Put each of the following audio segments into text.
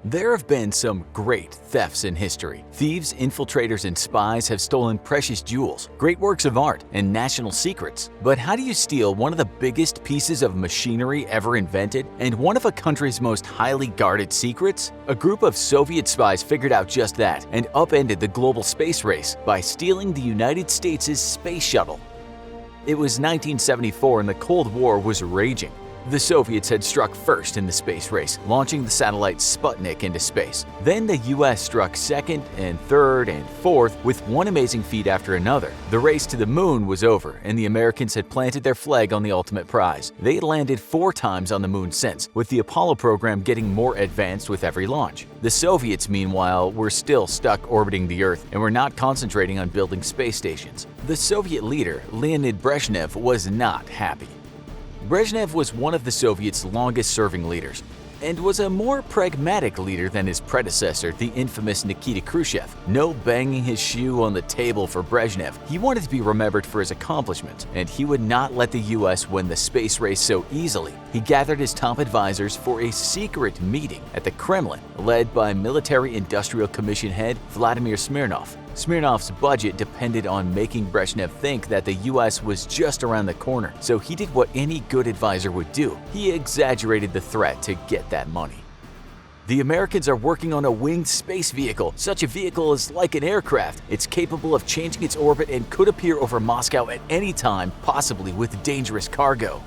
There have been some great thefts in history. Thieves, infiltrators, and spies have stolen precious jewels, great works of art, and national secrets. But how do you steal one of the biggest pieces of machinery ever invented and one of a country's most highly guarded secrets? A group of Soviet spies figured out just that and upended the global space race by stealing the United States' space shuttle. It was 1974 and the Cold War was raging. The Soviets had struck first in the space race, launching the satellite Sputnik into space. Then the US struck second and third and fourth with one amazing feat after another. The race to the moon was over and the Americans had planted their flag on the ultimate prize. They had landed 4 times on the moon since, with the Apollo program getting more advanced with every launch. The Soviets, meanwhile, were still stuck orbiting the Earth and were not concentrating on building space stations. The Soviet leader, Leonid Brezhnev, was not happy. Brezhnev was one of the Soviets' longest-serving leaders and was a more pragmatic leader than his predecessor, the infamous Nikita Khrushchev. No banging his shoe on the table for Brezhnev. He wanted to be remembered for his accomplishments, and he would not let the US win the space race so easily. He gathered his top advisors for a secret meeting at the Kremlin, led by Military Industrial Commission head Vladimir Smirnov. Smirnov's budget depended on making Brezhnev think that the US was just around the corner, so he did what any good advisor would do. He exaggerated the threat to get that money. The Americans are working on a winged space vehicle. Such a vehicle is like an aircraft. It's capable of changing its orbit and could appear over Moscow at any time, possibly with dangerous cargo.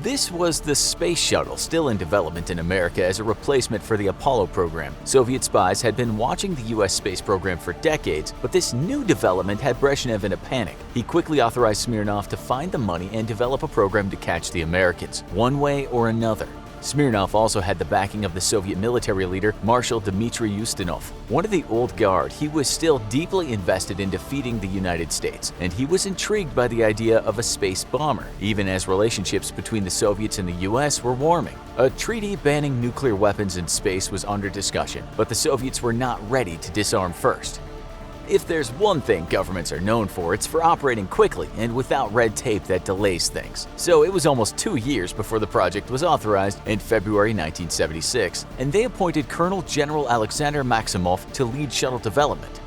This was the Space Shuttle, still in development in America as a replacement for the Apollo program. Soviet spies had been watching the US space program for decades, but this new development had Brezhnev in a panic. He quickly authorized Smirnov to find the money and develop a program to catch the Americans, one way or another. Smirnov also had the backing of the Soviet military leader, Marshal Dmitry Ustinov. One of the old guard, he was still deeply invested in defeating the United States, and he was intrigued by the idea of a space bomber, even as relationships between the Soviets and the US were warming. A treaty banning nuclear weapons in space was under discussion, but the Soviets were not ready to disarm first. If there's one thing governments are known for, it's for operating quickly and without red tape that delays things. So it was almost 2 years before the project was authorized in February 1976, and they appointed Colonel General Alexander Maximov to lead shuttle development.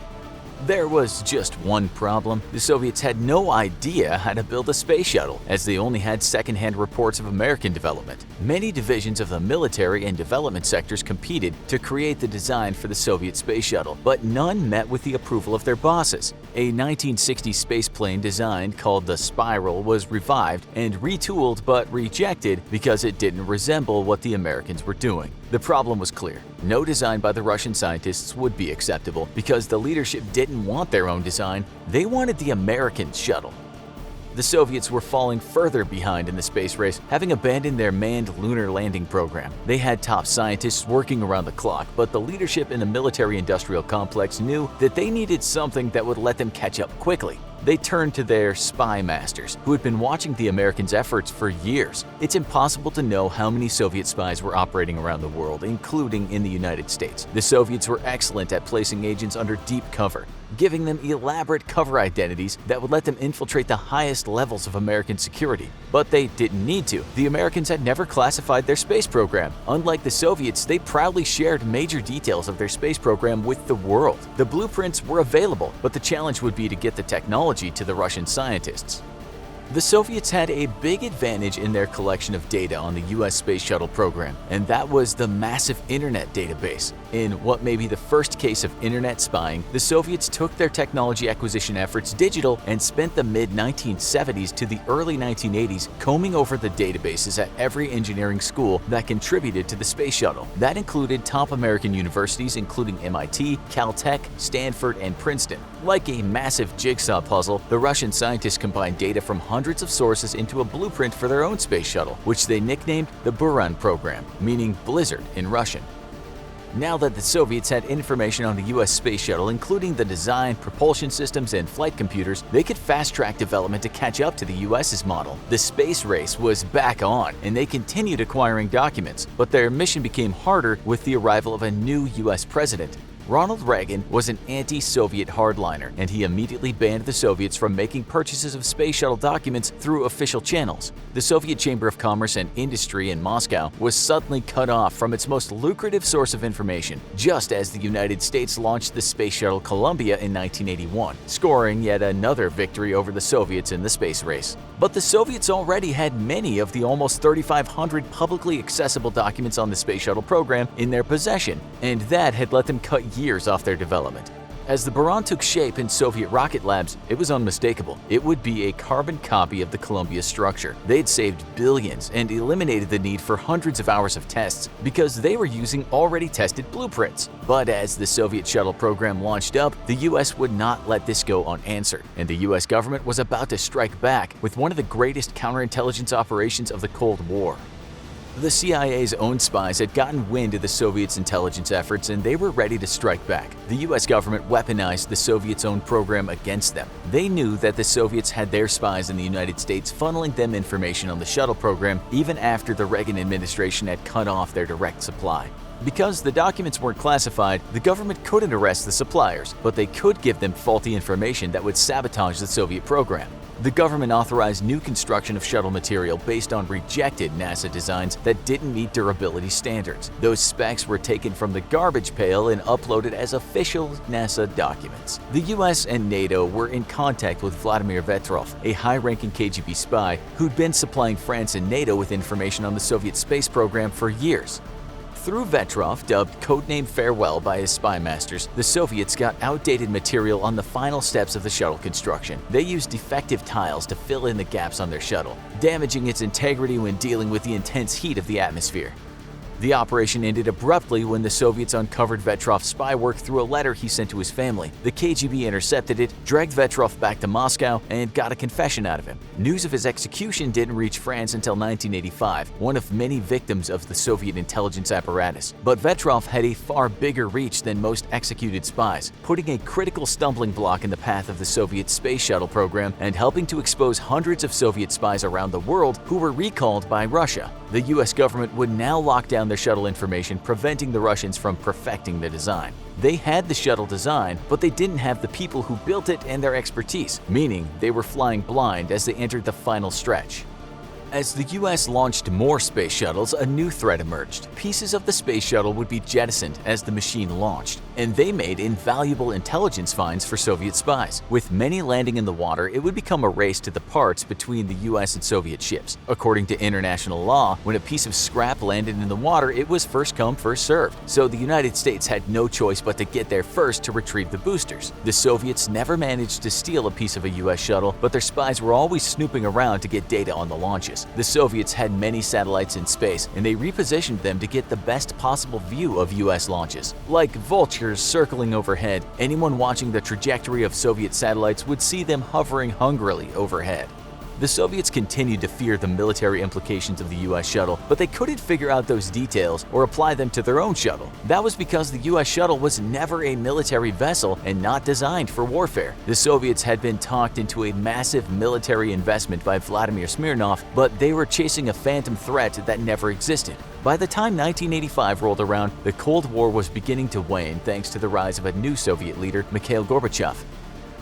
There was just one problem. The Soviets had no idea how to build a space shuttle, as they only had second-hand reports of American development. Many divisions of the military and development sectors competed to create the design for the Soviet space shuttle, but none met with the approval of their bosses. A 1960 spaceplane designed called the Spiral was revived and retooled but rejected because it didn't resemble what the Americans were doing. The problem was clear. No design by the Russian scientists would be acceptable because the leadership didn't want their own design. They wanted the American shuttle. The Soviets were falling further behind in the space race, having abandoned their manned lunar landing program. They had top scientists working around the clock, but the leadership in the military-industrial complex knew that they needed something that would let them catch up quickly. They turned to their spy masters, who had been watching the Americans' efforts for years. It's impossible to know how many Soviet spies were operating around the world, including in the United States. The Soviets were excellent at placing agents under deep cover, giving them elaborate cover identities that would let them infiltrate the highest levels of American security. But they didn't need to. The Americans had never classified their space program. Unlike the Soviets, they proudly shared major details of their space program with the world. The blueprints were available, but the challenge would be to get the technology to the Russian scientists. The Soviets had a big advantage in their collection of data on the US space shuttle program, and that was the massive internet database. In what may be the first case of internet spying, the Soviets took their technology acquisition efforts digital and spent the mid-1970s to the early 1980s combing over the databases at every engineering school that contributed to the space shuttle. That included top American universities including MIT, Caltech, Stanford, and Princeton. Like a massive jigsaw puzzle, the Russian scientists combined data from hundreds of sources into a blueprint for their own space shuttle, which they nicknamed the Buran program, meaning blizzard in Russian. Now that the Soviets had information on the US space shuttle, including the design, propulsion systems, and flight computers, they could fast-track development to catch up to the US's model. The space race was back on, and they continued acquiring documents, but their mission became harder with the arrival of a new US president. Ronald Reagan was an anti-Soviet hardliner, and he immediately banned the Soviets from making purchases of space shuttle documents through official channels. The Soviet Chamber of Commerce and Industry in Moscow was suddenly cut off from its most lucrative source of information, just as the United States launched the space shuttle Columbia in 1981, scoring yet another victory over the Soviets in the space race. But the Soviets already had many of the almost 3,500 publicly accessible documents on the space shuttle program in their possession, and that had let them cut years off their development. As the Buran took shape in Soviet rocket labs, it was unmistakable. It would be a carbon copy of the Columbia structure. They'd saved billions and eliminated the need for hundreds of hours of tests because they were using already tested blueprints. But as the Soviet shuttle program launched up, the US would not let this go unanswered, and the US government was about to strike back with one of the greatest counterintelligence operations of the Cold War. The CIA's own spies had gotten wind of the Soviets' intelligence efforts, and they were ready to strike back. The US government weaponized the Soviets' own program against them. They knew that the Soviets had their spies in the United States funneling them information on the shuttle program even after the Reagan administration had cut off their direct supply. Because the documents weren't classified, the government couldn't arrest the suppliers, but they could give them faulty information that would sabotage the Soviet program. The government authorized new construction of shuttle material based on rejected NASA designs that didn't meet durability standards. Those specs were taken from the garbage pail and uploaded as official NASA documents. The US and NATO were in contact with Vladimir Vetrov, a high-ranking KGB spy who'd been supplying France and NATO with information on the Soviet space program for years. Through Vetrov, dubbed codename Farewell by his spy masters, the Soviets got outdated material on the final steps of the shuttle construction. They used defective tiles to fill in the gaps on their shuttle, damaging its integrity when dealing with the intense heat of the atmosphere. The operation ended abruptly when the Soviets uncovered Vetrov's spy work through a letter he sent to his family. The KGB intercepted it, dragged Vetrov back to Moscow, and got a confession out of him. News of his execution didn't reach France until 1985, one of many victims of the Soviet intelligence apparatus. But Vetrov had a far bigger reach than most executed spies, putting a critical stumbling block in the path of the Soviet space shuttle program and helping to expose hundreds of Soviet spies around the world who were recalled by Russia. The US government would now lock down their shuttle information, preventing the Russians from perfecting the design. They had the shuttle design, but they didn't have the people who built it and their expertise, meaning they were flying blind as they entered the final stretch. As the US launched more space shuttles, a new threat emerged. Pieces of the space shuttle would be jettisoned as the machine launched, and they made invaluable intelligence finds for Soviet spies. With many landing in the water, it would become a race to the parts between the US and Soviet ships. According to international law, when a piece of scrap landed in the water, it was first come, first served. So the United States had no choice but to get there first to retrieve the boosters. The Soviets never managed to steal a piece of a US shuttle, but their spies were always snooping around to get data on the launches. The Soviets had many satellites in space, and they repositioned them to get the best possible view of US launches. Like vultures circling overhead, anyone watching the trajectory of Soviet satellites would see them hovering hungrily overhead. The Soviets continued to fear the military implications of the US shuttle, but they couldn't figure out those details or apply them to their own shuttle. That was because the US shuttle was never a military vessel and not designed for warfare. The Soviets had been talked into a massive military investment by Vladimir Smirnov, but they were chasing a phantom threat that never existed. By the time 1985 rolled around, the Cold War was beginning to wane thanks to the rise of a new Soviet leader, Mikhail Gorbachev.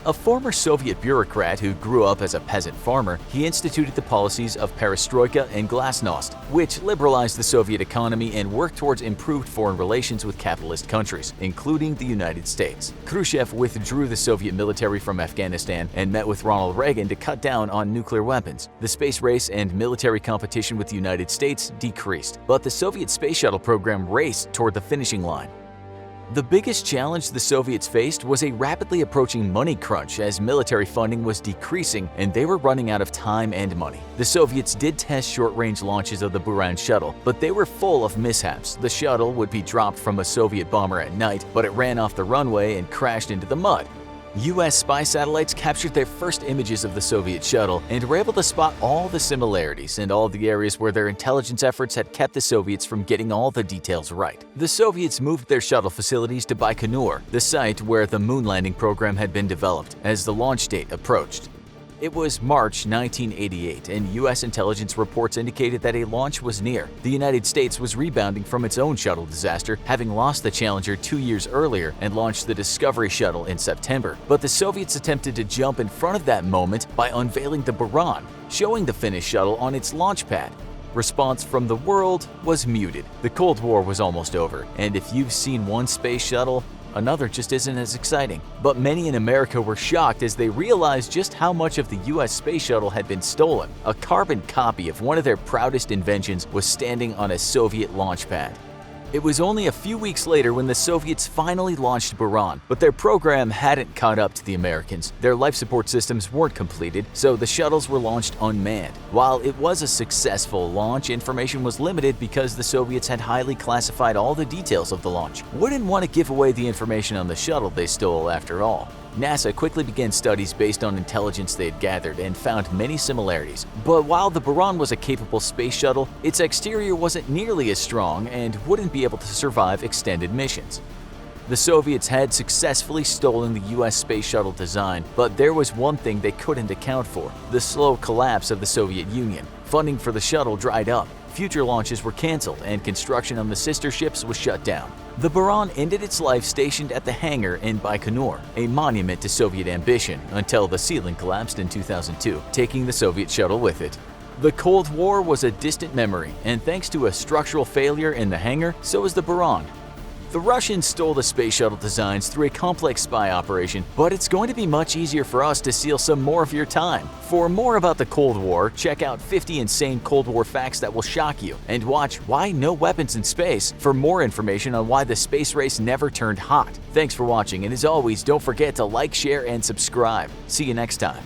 A former Soviet bureaucrat who grew up as a peasant farmer, he instituted the policies of perestroika and glasnost, which liberalized the Soviet economy and worked towards improved foreign relations with capitalist countries, including the United States. Khrushchev withdrew the Soviet military from Afghanistan and met with Ronald Reagan to cut down on nuclear weapons. The space race and military competition with the United States decreased, but the Soviet space shuttle program raced toward the finishing line. The biggest challenge the Soviets faced was a rapidly approaching money crunch as military funding was decreasing and they were running out of time and money. The Soviets did test short-range launches of the Buran shuttle, but they were full of mishaps. The shuttle would be dropped from a Soviet bomber at night, but it ran off the runway and crashed into the mud. US spy satellites captured their first images of the Soviet shuttle and were able to spot all the similarities and all the areas where their intelligence efforts had kept the Soviets from getting all the details right. The Soviets moved their shuttle facilities to Baikonur, the site where the moon landing program had been developed, as the launch date approached. It was March 1988, and U.S. intelligence reports indicated that a launch was near. The United States was rebounding from its own shuttle disaster, having lost the Challenger 2 years earlier and launched the Discovery shuttle in September. But the Soviets attempted to jump in front of that moment by unveiling the Buran, showing the Finnish shuttle on its launch pad. Response from the world was muted. The Cold War was almost over, and if you've seen one space shuttle, another just isn't as exciting. But many in America were shocked as they realized just how much of the US space shuttle had been stolen. A carbon copy of one of their proudest inventions was standing on a Soviet launch pad. It was only a few weeks later when the Soviets finally launched Buran, but their program hadn't caught up to the Americans. Their life support systems weren't completed, so the shuttles were launched unmanned. While it was a successful launch, information was limited because the Soviets had highly classified all the details of the launch. Wouldn't want to give away the information on the shuttle they stole after all. NASA quickly began studies based on intelligence they had gathered and found many similarities. But while the Buran was a capable space shuttle, its exterior wasn't nearly as strong and wouldn't be able to survive extended missions. The Soviets had successfully stolen the US space shuttle design, but there was one thing they couldn't account for: the slow collapse of the Soviet Union. Funding for the shuttle dried up. Future launches were canceled, and construction on the sister ships was shut down. The Buran ended its life stationed at the hangar in Baikonur, a monument to Soviet ambition, until the ceiling collapsed in 2002, taking the Soviet shuttle with it. The Cold War was a distant memory, and thanks to a structural failure in the hangar, so is the Buran. The Russians stole the space shuttle designs through a complex spy operation, but it's going to be much easier for us to steal some more of your time. For more about the Cold War, check out 50 insane Cold War facts that will shock you, and watch Why No Weapons in Space for more information on why the space race never turned hot. Thanks for watching, and as always, don't forget to like, share, and subscribe. See you next time.